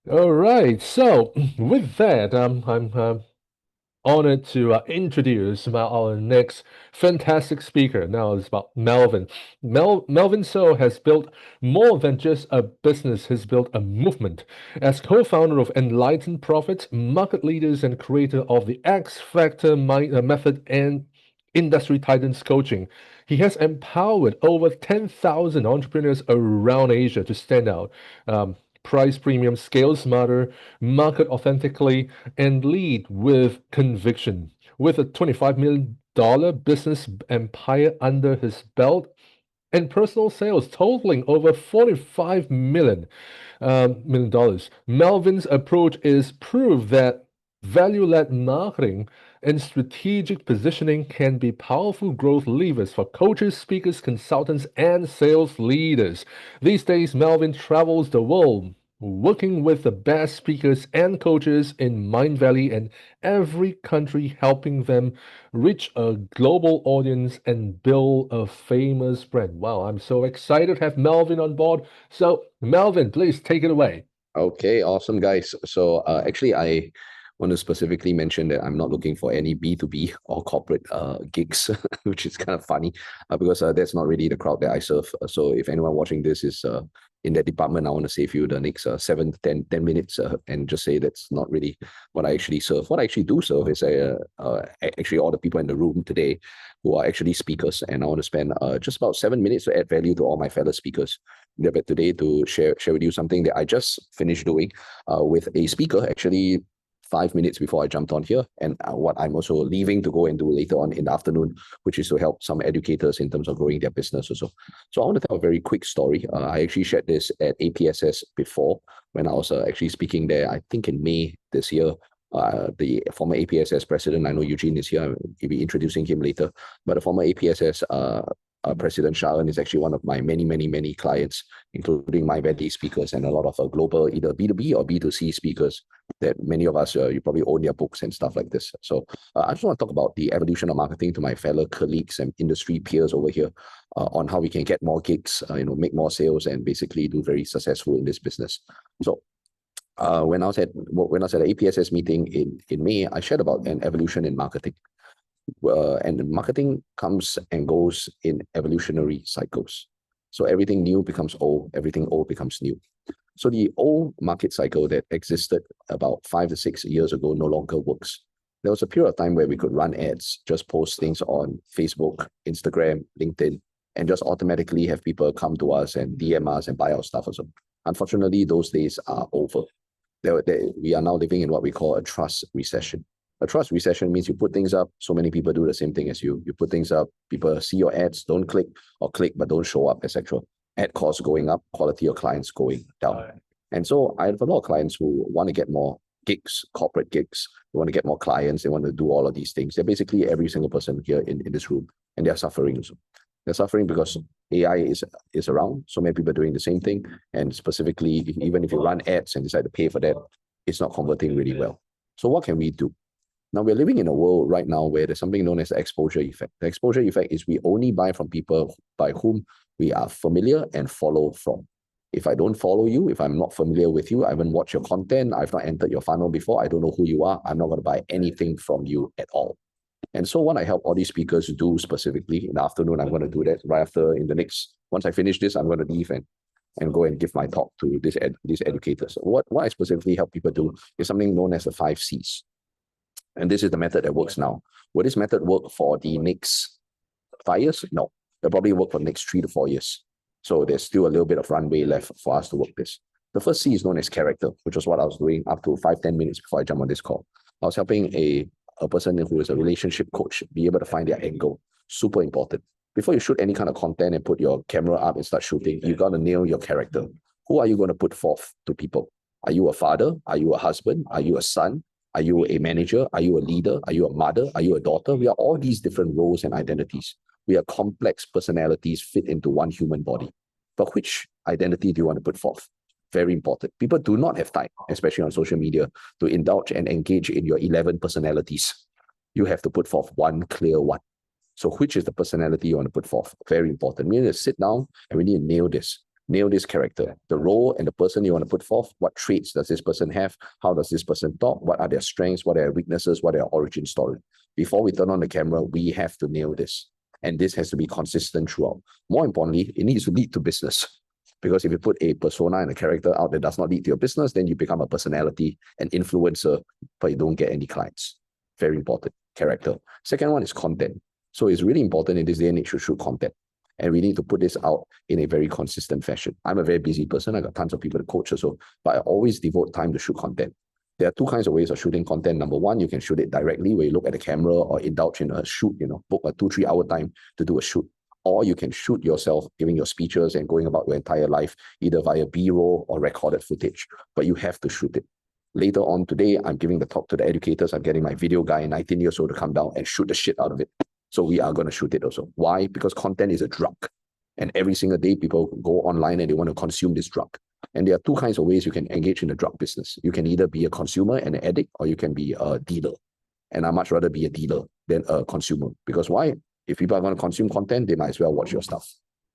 All right. So with that, I'm honored to introduce our next fantastic speaker. Now it's about Melvin. Melvin Soh has built more than just a business. He's built a movement. As co-founder of Enlightened Profits, market leaders and creator of the X Factor method and Industry Titans coaching, he has empowered over 10,000 entrepreneurs around Asia to stand out. Price premium, scale smarter, market authentically, and lead with conviction. With a $25 million business empire under his belt and personal sales totaling over $45 million dollars, Melvin's approach is proof that value-led marketing and strategic positioning can be powerful growth levers for coaches, speakers, consultants, and sales leaders. These days, Melvin travels the world working with the best speakers and coaches in Mind Valley and every country, helping them reach a global audience and build a famous brand. Wow, I'm so excited to have Melvin on board. So, Melvin, please take it away. Okay, awesome, guys. So, actually, I want to specifically mention that I'm not looking for any B2B or corporate gigs, which is kind of funny because that's not really the crowd that I serve. So, if anyone watching this is in that department, I want to save you the next 7 to 10 minutes and just say that's not really what I actually serve. What I actually do serve is actually all the people in the room today who are actually speakers. And I want to spend just about 7 minutes to add value to all my fellow speakers today to share with you something that I just finished doing with a speaker actually 5 minutes before I jumped on here, and what I'm also leaving to go and do later on in the afternoon, which is to help some educators in terms of growing their business also. So I want to tell a very quick story. I actually shared this at APSS before when I was actually speaking there, I think in May this year. The former APSS president, I know Eugene is here, I'll be introducing him later, but the former APSS President Sharon is actually one of my many clients, including my Valley speakers and a lot of global either B2B or B2C speakers that many of us, you probably own their books and stuff like this. So I just want to talk about the evolution of marketing to my fellow colleagues and industry peers over here on how we can get more gigs, make more sales and basically do very successful in this business. So when I was at an APSS meeting in May, I shared about an evolution in marketing. And marketing comes and goes in evolutionary cycles. So everything new becomes old, everything old becomes new. So the old market cycle that existed about 5 to 6 years ago no longer works. There was a period of time where we could run ads, just post things on Facebook, Instagram, LinkedIn, and just automatically have people come to us and DM us and buy our stuff also. Unfortunately, those days are over. We are now living in what we call a trust recession. A trust recession means you put things up, so many people do the same thing as you. You put things up, people see your ads, don't click, or click but don't show up, etc. Ad costs going up, quality of clients going down. Right. And so I have a lot of clients who want to get more gigs, corporate gigs. They want to get more clients. They want to do all of these things. They're basically every single person here in this room, and they're suffering. So they're suffering because AI is around. So many people are doing the same thing. And specifically, even if you run ads and decide to pay for that, it's not converting really well. So what can we do? Now, we're living in a world right now where there's something known as the exposure effect. The exposure effect is we only buy from people by whom we are familiar and follow from. If I don't follow you, if I'm not familiar with you, I haven't watched your content, I've not entered your funnel before, I don't know who you are, I'm not going to buy anything from you at all. And so what I help all these speakers do specifically in the afternoon, I'm going to do that right after once I finish this, I'm going to leave and go and give my talk to these educators. What I specifically help people do is something known as the 5 Cs. And this is the method that works now. Will this method work for the next 5 years? No. It'll probably work for the next 3 to 4 years. So there's still a little bit of runway left for us to work this. The first C is known as character, which was what I was doing up to 5-10 minutes before I jump on this call. I was helping a person who is a relationship coach be able to find their angle. Super important. Before you shoot any kind of content and put your camera up and start shooting, you got to nail your character. Who are you going to put forth to people? Are you a father? Are you a husband? Are you a son? Are you a manager? Are you a leader? Are you a mother? Are you a daughter? We are all these different roles and identities. We are complex personalities fit into one human body. But which identity do you want to put forth? Very important. People do not have time, especially on social media, to indulge and engage in your 11 personalities. You have to put forth one clear one. So which is the personality you want to put forth? Very important. We need to sit down and we need to nail this. Nail this character, the role and the person you want to put forth. What traits does this person have? How does this person talk? What are their strengths? What are their weaknesses? What are their origin story? Before we turn on the camera, we have to nail this. And this has to be consistent throughout. More importantly, it needs to lead to business. Because if you put a persona and a character out that does not lead to your business, then you become a personality, an influencer, but you don't get any clients. Very important. Character. Second one is content. So it's really important in this day and age to shoot content. And we need to put this out in a very consistent fashion. I'm a very busy person. I got tons of people to coach also, but I always devote time to shoot content. There are two kinds of ways of shooting content. Number one, you can shoot it directly where you look at the camera or indulge in a shoot, book a 2-3 hour time to do a shoot. Or you can shoot yourself giving your speeches and going about your entire life, either via B-roll or recorded footage, but you have to shoot it. Later on today, I'm giving the talk to the educators. I'm getting my video guy, 19 years old, to come down and shoot the shit out of it. So we are going to shoot it also. Why? Because content is a drug. And every single day, people go online and they want to consume this drug. And there are two kinds of ways you can engage in the drug business. You can either be a consumer and an addict, or you can be a dealer. And I'd much rather be a dealer than a consumer. Because why? If people are going to consume content, they might as well watch your stuff.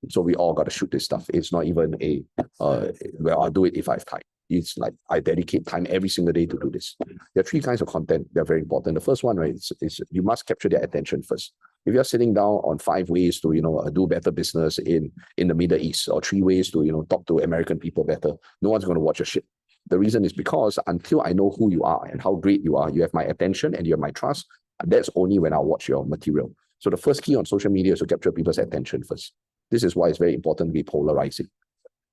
So we all got to shoot this stuff. It's not even a, well, I'll do it if I have time. It's like I dedicate time every single day to do this. There are three kinds of content that are very important. The first one, right, is you must capture their attention first. If you're sitting down on 5 ways to, do better business in the Middle East, or 3 ways to, talk to American people better, no one's going to watch your shit. The reason is because until I know who you are and how great you are, you have my attention and you have my trust, that's only when I'll watch your material. So the first key on social media is to capture people's attention first. This is why it's very important to be polarizing.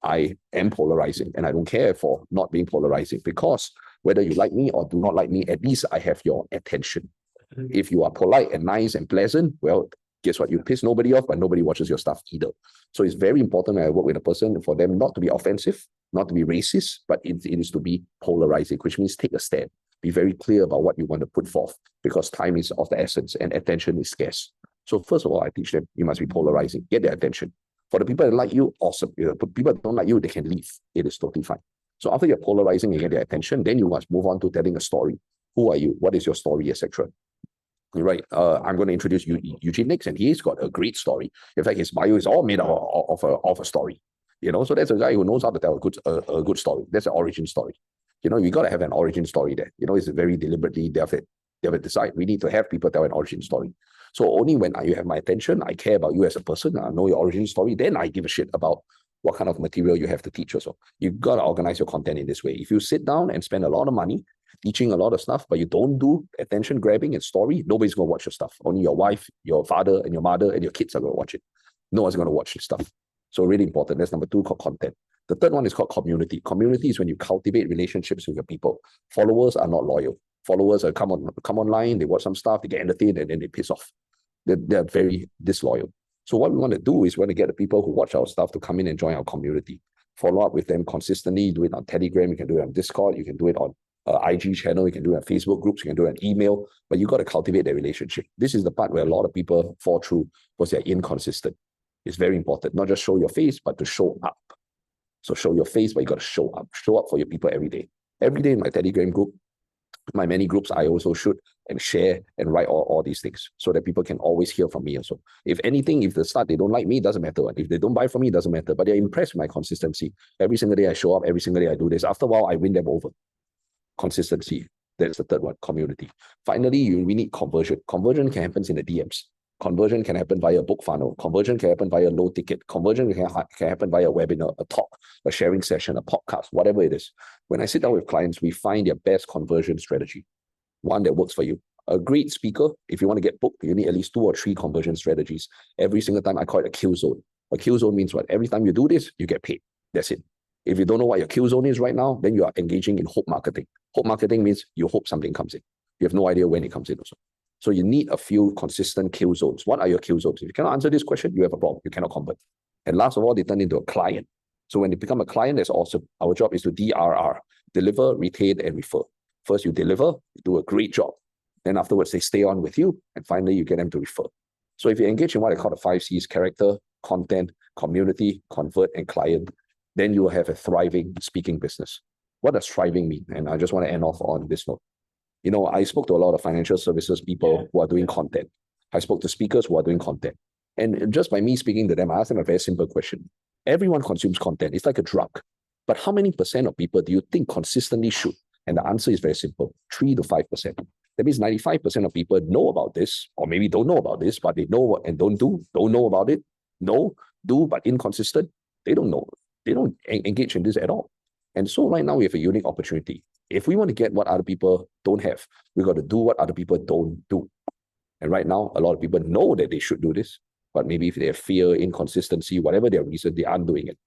I am polarizing, and I don't care for not being polarizing, because whether you like me or do not like me, at least I have your attention. If you are polite and nice and pleasant, well, guess what? You piss nobody off, but nobody watches your stuff either. So it's very important when I work with a person for them not to be offensive, not to be racist, but it is to be polarizing, which means take a stand. Be very clear about what you want to put forth, because time is of the essence and attention is scarce. So first of all, I teach them you must be polarizing, get their attention. For the people that like you, awesome. People that don't like you, they can leave. It is totally fine. So after you're polarizing and get their attention, then you must move on to telling a story. Who are you? What is your story, etc. Right. I'm going to introduce Eugene next, and he's got a great story. In fact, his bio is all made of a story. So that's a guy who knows how to tell a good story. That's an origin story. You got to have an origin story there. It's very deliberately they have decided we need to have people tell an origin story. So only when you have my attention, I care about you as a person, I know your origin story, then I give a shit about what kind of material you have to teach also. You've got to organize your content in this way. If you sit down and spend a lot of money teaching a lot of stuff, but you don't do attention grabbing and story, nobody's going to watch your stuff. Only your wife, your father, and your mother, and your kids are going to watch it. No one's going to watch this stuff. So really important. That's number 2, called content. The third one is called community. Community is when you cultivate relationships with your people. Followers are not loyal. Followers come online, they watch some stuff, they get entertained, and then they piss off. They're very disloyal. So what we want to do is we want to get the people who watch our stuff to come in and join our community. Follow up with them consistently. Do it on Telegram. You can do it on Discord. You can do it on IG channel. You can do it on Facebook groups. You can do it on email. But you got to cultivate their relationship. This is the part where a lot of people fall through because they're inconsistent. It's very important. Not just show your face, but to show up. So show your face, but you got to show up. Show up for your people every day. Every day in my Telegram group, my many groups, I also shoot and share and write all these things so that people can always hear from me also. If anything, if the start they don't like me, it doesn't matter. If they don't buy from me, it doesn't matter. But they're impressed with my consistency. Every single day I show up, every single day I do this. After a while, I win them over. Consistency. That's the third one, community. Finally, we need conversion. Conversion can happen in the DMs. Conversion can happen via a book funnel. Conversion can happen via low ticket. Conversion can happen via a webinar, a talk, a sharing session, a podcast, whatever it is. When I sit down with clients, we find their best conversion strategy, one that works for you. A great speaker, if you want to get booked, you need at least 2 or 3 conversion strategies. Every single time, I call it a kill zone. A kill zone means what? Every time you do this, you get paid. That's it. If you don't know what your kill zone is right now, then you are engaging in hope marketing. Hope marketing means you hope something comes in. You have no idea when it comes in also. So you need a few consistent kill zones. What are your kill zones? If you cannot answer this question, you have a problem. You cannot convert. And last of all, they turn into a client. So when they become a client, that's awesome. Our job is to DRR, deliver, retain, and refer. First, you deliver, you do a great job. Then afterwards, they stay on with you. And finally, you get them to refer. So if you engage in what I call the 5 C's, character, content, community, convert, and client, then you will have a thriving speaking business. What does thriving mean? And I just want to end off on this note. I spoke to a lot of financial services people who are doing content. I spoke to speakers who are doing content. And just by me speaking to them, I asked them a very simple question. Everyone consumes content. It's like a drug. But how many percent of people do you think consistently should? And the answer is very simple, 3 to 5%. That means 95% of people know about this, or maybe don't know about this, but they know what and don't do, don't know about it, know, do, but inconsistent. They don't know. They don't engage in this at all. And so right now we have a unique opportunity. If we want to get what other people don't have, we got to do what other people don't do. And right now, a lot of people know that they should do this, but maybe if they have fear, inconsistency, whatever their reason, they aren't doing it.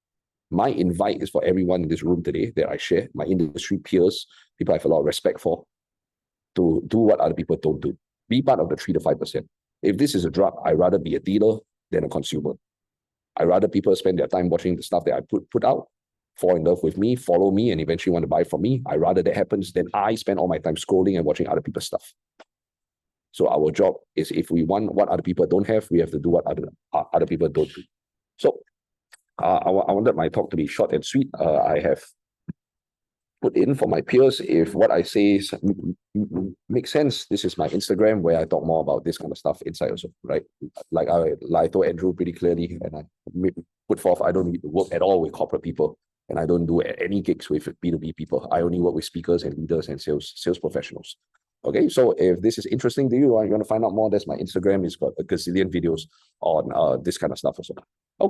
My invite is for everyone in this room today that I share, my industry peers, people I have a lot of respect for, to do what other people don't do. Be part of the 3 to 5%. If this is a drug, I'd rather be a dealer than a consumer. I'd rather people spend their time watching the stuff that I put out, fall in love with me, follow me, and eventually want to buy from me. I'd rather that happens than I spend all my time scrolling and watching other people's stuff. So our job is, if we want what other people don't have, we have to do what other people don't do. So I wanted my talk to be short and sweet. I have put in for my peers, if what I say is, makes sense. This is my Instagram where I talk more about this kind of stuff inside also, right? Like I told Andrew pretty clearly, and I put forth, I don't work at all with corporate people, and I don't do any gigs with B2B people. I only work with speakers and leaders and sales professionals. Okay, so if this is interesting to you, or you want to find out more, that's my Instagram. It's got a gazillion videos on this kind of stuff also. Okay.